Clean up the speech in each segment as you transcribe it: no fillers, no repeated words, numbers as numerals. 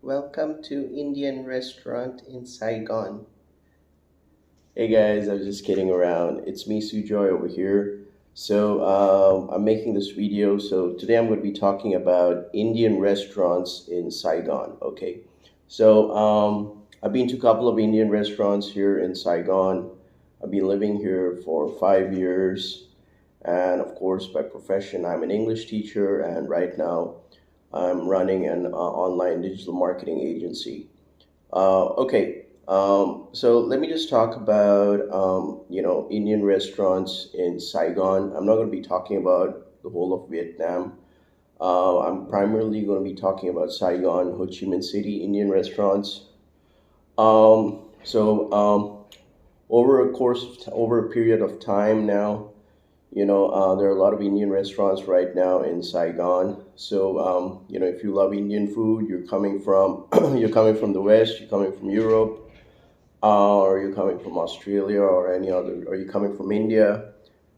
Welcome to Indian restaurant in Saigon. Hey guys, I was just kidding around. It's me, Sujoy, over here. I'm making this video. So today I'm going to be talking about Indian restaurants in Saigon. Okay, I've been to a couple of Indian restaurants here in Saigon. I've been living here for 5 years, and of course, by profession, I'm an English teacher, and right now I'm running an online digital marketing agency. So let me just talk about Indian restaurants in Saigon. I'm not going to be talking about the whole of Vietnam. I'm primarily going to be talking about Saigon, Ho Chi Minh City Indian restaurants. Um, so um, over a period of time now, there are a lot of Indian restaurants right now in Saigon. If you love Indian food, you're coming from you're coming from the West, you're coming from Europe, or you're coming from Australia or any other, or you're coming from India.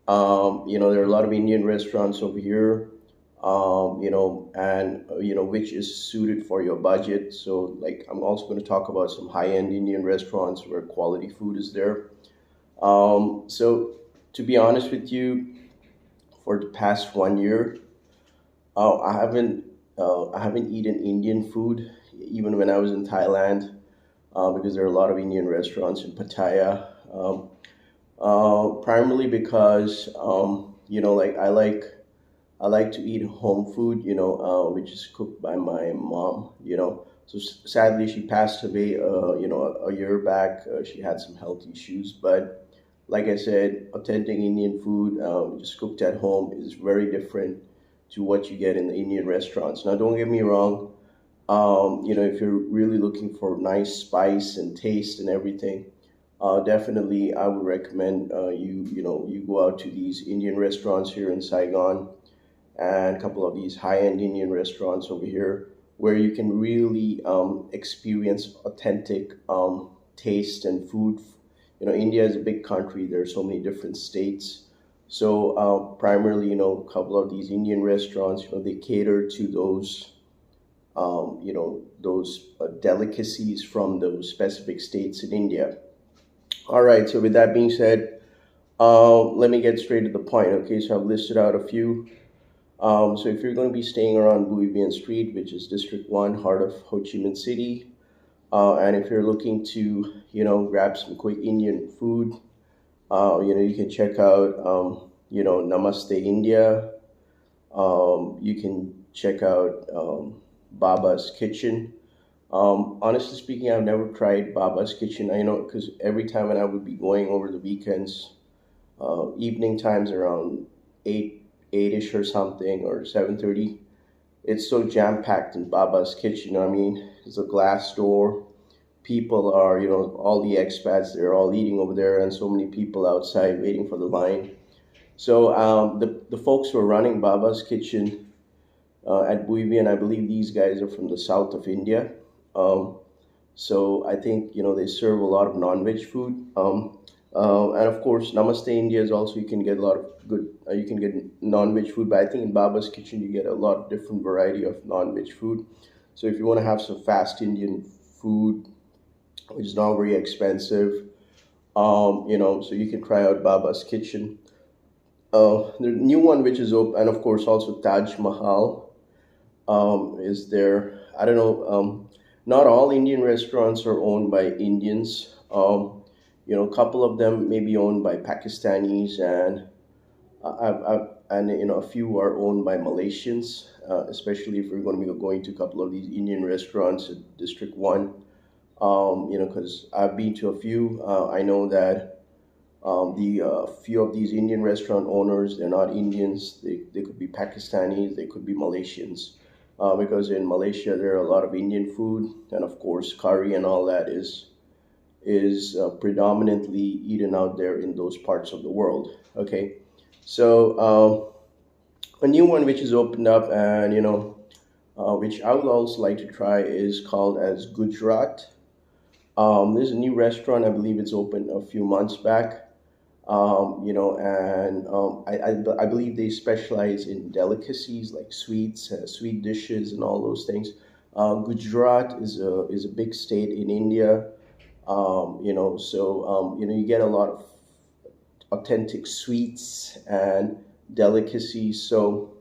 There are a lot of Indian restaurants over here, which is suited for your budget. So, like, I'm also going to talk about some high-end Indian restaurants where quality food is there. To be honest with you, for the past 1 year, I haven't eaten Indian food even when I was in Thailand, because there are a lot of Indian restaurants in Pattaya. Primarily because like I like to eat home food, which is cooked by my mom. Sadly she passed away, a year back. She had some health issues, but like I said, authentic Indian food, just cooked at home, is very different to what you get in the Indian restaurants. Now, don't get me wrong. If you're really looking for nice spice and taste and everything, definitely I would recommend you go out to these Indian restaurants here in Saigon, and a couple of these high-end Indian restaurants over here where you can really experience authentic taste and food. India is a big country. There are so many different states. Primarily, a couple of these Indian restaurants, they cater to those delicacies from those specific states in India. All right, so with that being said, let me get straight to the point. Okay, so I've listed out a few. So if you're going to be staying around Dien Street, which is District 1, heart of Ho Chi Minh City, and if you're looking to, grab some quick Indian food, you can check out, Namaste India. You can check out Baba's Kitchen. Honestly speaking, I've never tried Baba's Kitchen. I know because every time when I would be going over the weekends, evening times around 8ish or something, or 7:30, it's so jam packed in Baba's Kitchen. I mean, it's a glass door. People are, all the expats, they're all eating over there, and so many people outside waiting for the line. The folks who are running Baba's Kitchen at Buivian, I believe these guys are from the south of India. I think they serve a lot of non-veg food. And of course, Namaste India is also, you can get a lot of good. You can get non-veg food, but I think in Baba's Kitchen you get a lot of different variety of non-veg food. So if you want to have some fast Indian food, which is not very expensive, so you can try out Baba's Kitchen. The new one which is open, and of course also Taj Mahal is there. I don't know. Not all Indian restaurants are owned by Indians. A couple of them may be owned by Pakistanis, and a few are owned by Malaysians. Especially if you're going to be going to a couple of these Indian restaurants at District 1. Because I've been to a few. I know that the few of these Indian restaurant owners, they're not Indians. They could be Pakistanis, they could be Malaysians. Because in Malaysia there are a lot of Indian food, and of course curry and all that is predominantly eaten out there in those parts of the world. Okay, a new one which is opened up, and which I would also like to try, is called as Gujrat. There's a new restaurant. I believe it's opened a few months back. I believe they specialize in delicacies like sweets, sweet dishes, and all those things. Gujarat is a big state in India. You get a lot of authentic sweets and delicacies. So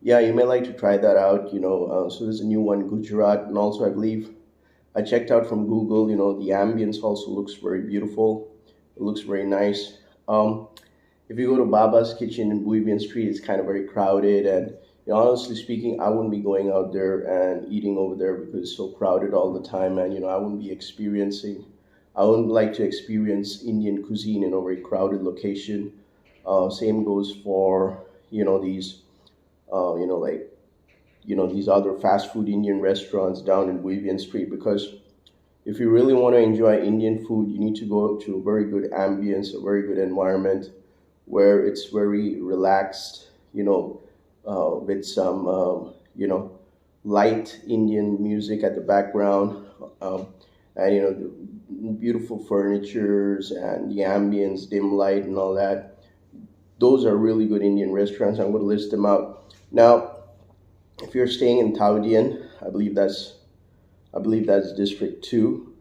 yeah, you may like to try that out. So there's a new one, Gujarat, and also I believe I checked out from Google. The ambience also looks very beautiful. It looks very nice. Um, if you go to Baba's Kitchen in Biryani Street, it's kind of very crowded. And honestly speaking, I wouldn't be going out there and eating over there because it's so crowded all the time. And I wouldn't be experiencing. I wouldn't like to experience Indian cuisine in a very crowded location. Same goes for these like these other fast food Indian restaurants down in Vivian Street, because if you really want to enjoy Indian food, you need to go to a very good ambience, a very good environment where it's very relaxed, with some light Indian music at the background, and the beautiful furnitures and the ambience, dim light and all that. Those are really good Indian restaurants. I'm going to list them out now. If you're staying in Thao, Dien, I believe that's District 2.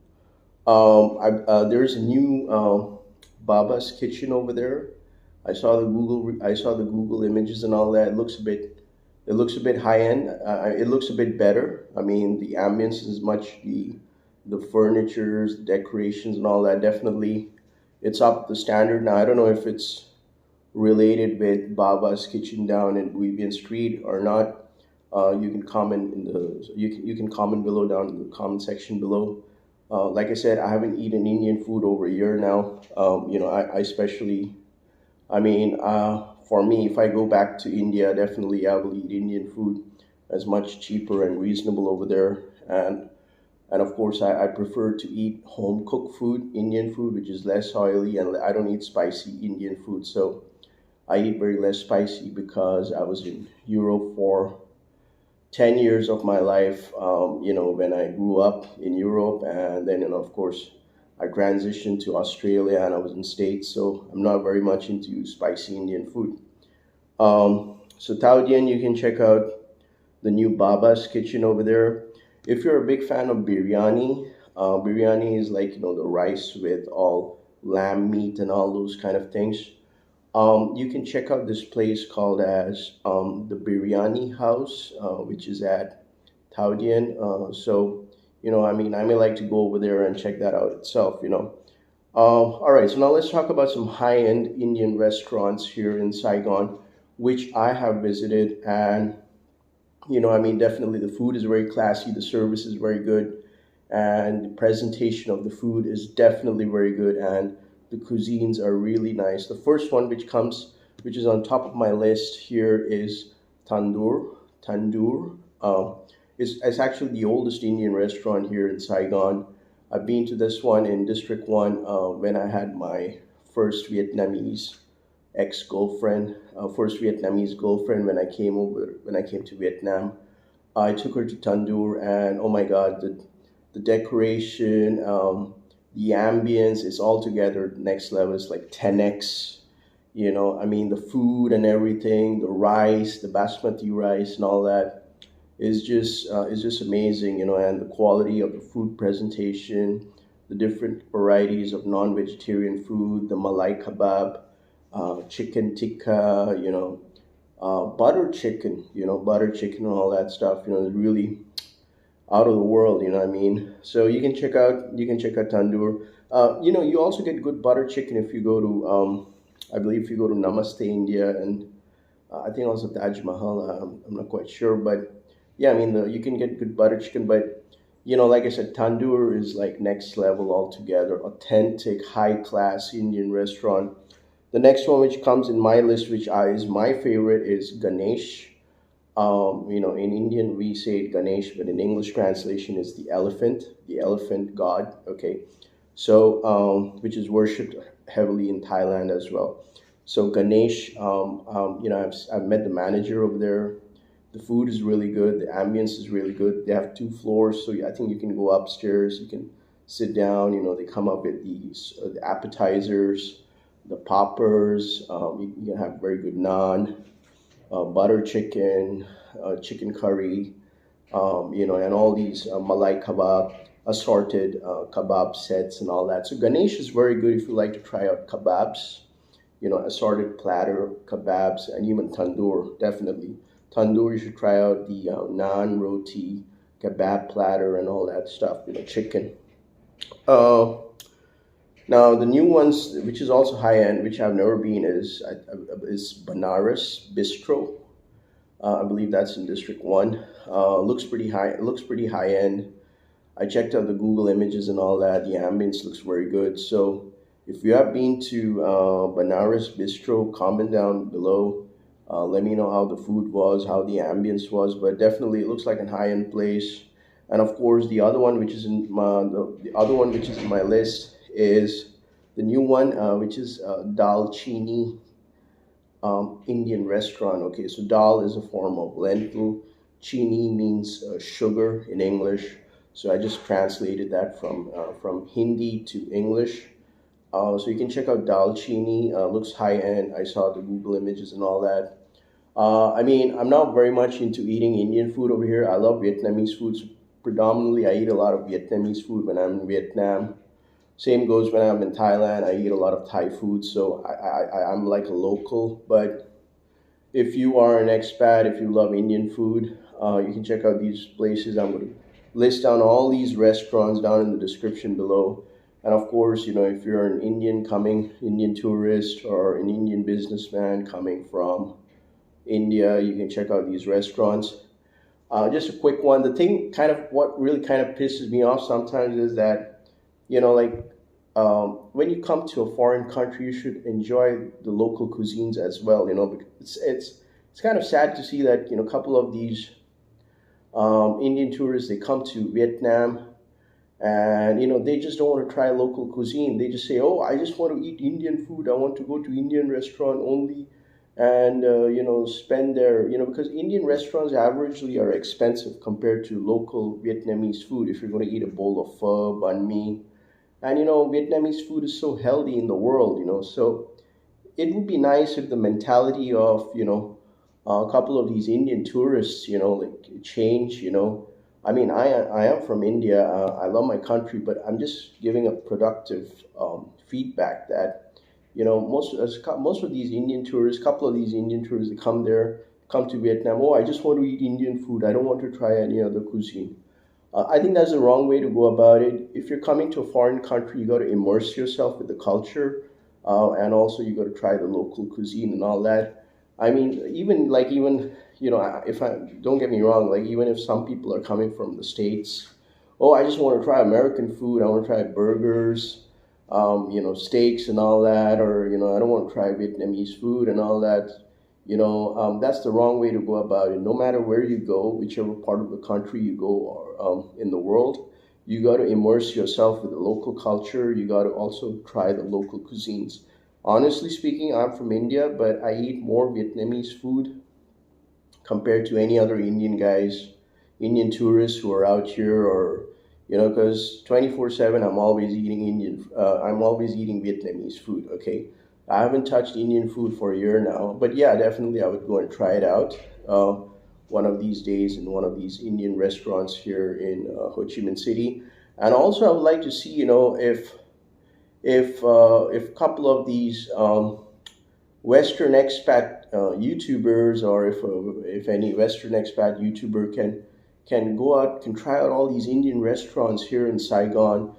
There's a new Baba's Kitchen over there. I saw the Google images and all that. It looks a bit high end. It looks a bit better. I mean, the ambience is much, the furnitures, the decorations, and all that. Definitely, it's up the standard. Now I don't know if it's related with Baba's Kitchen down in Vivian Street or not. You can comment you can comment below, down in the comment section below. Like I said, I haven't eaten Indian food over a year now. I especially, I mean, for me, if I go back to India, definitely I will eat Indian food, as much cheaper and reasonable over there. And of course, I prefer to eat home cooked food, Indian food, which is less oily, and I don't eat spicy Indian food. So I eat very less spicy because I was in Europe for 10 years of my life, when I grew up in Europe. And then, of course, I transitioned to Australia and I was in States. So I'm not very much into spicy Indian food. So Thao Dien, you can check out the new Baba's Kitchen over there. If you're a big fan of biryani, biryani is like, the rice with all lamb meat and all those kind of things. You can check out this place called as the Biryani House, which is at Thao Dien. I may like to go over there and check that out itself. All right, so now let's talk about some high-end Indian restaurants here in Saigon, which I have visited. And, definitely the food is very classy, the service is very good, and the presentation of the food is definitely very good. And the cuisines are really nice. The first one which is on top of my list here, is Tandoor. Tandoor. It's actually the oldest Indian restaurant here in Saigon. I've been to this one in District 1 when I had my first Vietnamese ex-girlfriend, first Vietnamese girlfriend when I came to Vietnam. I took her to Tandoor, and oh my God, the decoration, the ambience is altogether next level. It's like 10x. The food and everything, the rice, the basmati rice, and all that is just amazing. And the quality of the food presentation, the different varieties of non-vegetarian food, the malai kebab, chicken tikka, butter chicken and all that stuff. Really out of the world, So you can check out Tandoor. You also get good butter chicken if you go to, I believe if you go to Namaste, India, and I think also Taj Mahal. I'm not quite sure, but yeah, you can get good butter chicken. But like I said, Tandoor is like next level altogether. Authentic, high class Indian restaurant. The next one which comes in my list, which is my favorite, is Ganesh. In Indian we say Ganesh, but in English translation is the elephant god. Okay, so which is worshipped heavily in Thailand as well. So Ganesh, I've met the manager over there. The food is really good. The ambience is really good. They have 2 floors, so I think you can go upstairs. You can sit down. They come up with these the appetizers, the poppers. You can have very good naan, butter chicken, chicken curry, and all these malai kebab, assorted kebab sets and all that. So Ganesh is very good if you like to try out kebabs, assorted platter kebabs, and even tandoor, definitely. Tandoor, you should try out the naan, roti, kebab platter, and all that stuff, chicken. Uh, Now the new ones, which is also high end, which I've never been, is Banaras Bistro. I believe that's in District One. Looks pretty high. It looks pretty high end. I checked out the Google images and all that. The ambience looks very good. So if you have been to Banaras Bistro, comment down below. Let me know how the food was, how the ambience was. But definitely, it looks like a high end place. And of course, the other one, which is in the other one, which is in my list, is the new one, which is Dal Chini Indian restaurant. Okay, so dal is a form of lentil. Chini means sugar in English. So I just translated that from Hindi to English. So you can check out Dal Chini. Looks high end. I saw the Google images and all that. I mean, I'm not very much into eating Indian food over here. I love Vietnamese food. So predominantly, I eat a lot of Vietnamese food when I'm in Vietnam. Same goes when I'm in Thailand. I eat a lot of Thai food, so I'm like a local. But if you are an expat, if you love Indian food, you can check out these places. I'm going to list down all these restaurants down in the description below. And of course, if you're an Indian tourist or an Indian businessman coming from India, you can check out these restaurants. Just a quick one. The thing what really kind of pisses me off sometimes is that when you come to a foreign country, you should enjoy the local cuisines as well. Because it's kind of sad to see that a couple of these Indian tourists, they come to Vietnam, and they just don't want to try local cuisine. They just say, "Oh, I just want to eat Indian food. I want to go to Indian restaurant only." And spend their because Indian restaurants averagely are expensive compared to local Vietnamese food. If you're going to eat a bowl of pho, banh mi, and Vietnamese food is so healthy in the world, so it would be nice if the mentality of a couple of these Indian tourists change. I mean, I am from India. I love my country, but I'm just giving a productive feedback that most of these Indian tourists, couple of these Indian tourists, they come to Vietnam. Oh, I just want to eat Indian food. I don't want to try any other cuisine. I think that's the wrong way to go about it. If you're coming to a foreign country, you got to immerse yourself with the culture, and also you got to try the local cuisine and all that. I mean, even if I don't get me wrong, like even if some people are coming from the States, oh, I just want to try American food. I want to try burgers, steaks and all that, or I don't want to try Vietnamese food and all that. That's the wrong way to go about it. No matter where you go, whichever part of the country you go or in the world, you got to immerse yourself with the local culture. You got to also try the local cuisines. Honestly speaking, I'm from India, but I eat more Vietnamese food compared to any other Indian tourists who are out here, or because 24/7 I'm always eating I'm always eating Vietnamese food. Okay. I haven't touched Indian food for a year now, but yeah, definitely I would go and try it out one of these days in one of these Indian restaurants here in Ho Chi Minh City. And also, I would like to see, if a couple of these Western expat YouTubers, or if any Western expat YouTuber can go out, can try out all these Indian restaurants here in Saigon,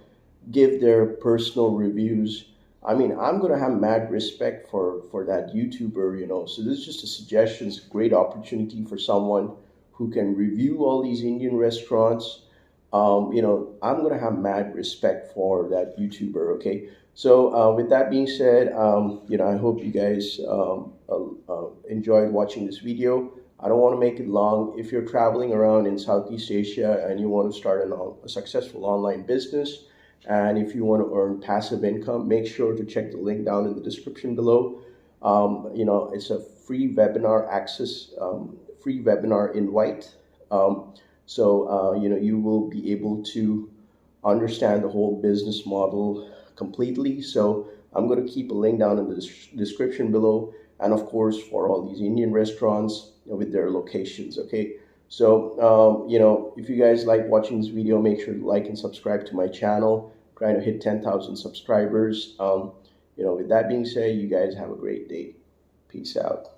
give their personal reviews. I mean, I'm going to have mad respect for that YouTuber, So this is just a suggestion. It's a great opportunity for someone who can review all these Indian restaurants. I'm going to have mad respect for that YouTuber, okay? So with that being said, I hope you guys enjoyed watching this video. I don't want to make it long. If you're traveling around in Southeast Asia and you want to start a successful online business, and if you want to earn passive income, make sure to check the link down in the description below. It's a free webinar access, free webinar invite. You will be able to understand the whole business model completely. So I'm going to keep a link down in the description below. And of course, for all these Indian restaurants with their locations. Okay. So, if you guys like watching this video, make sure to like and subscribe to my channel. Trying to hit 10,000 subscribers. With that being said, you guys have a great day. Peace out.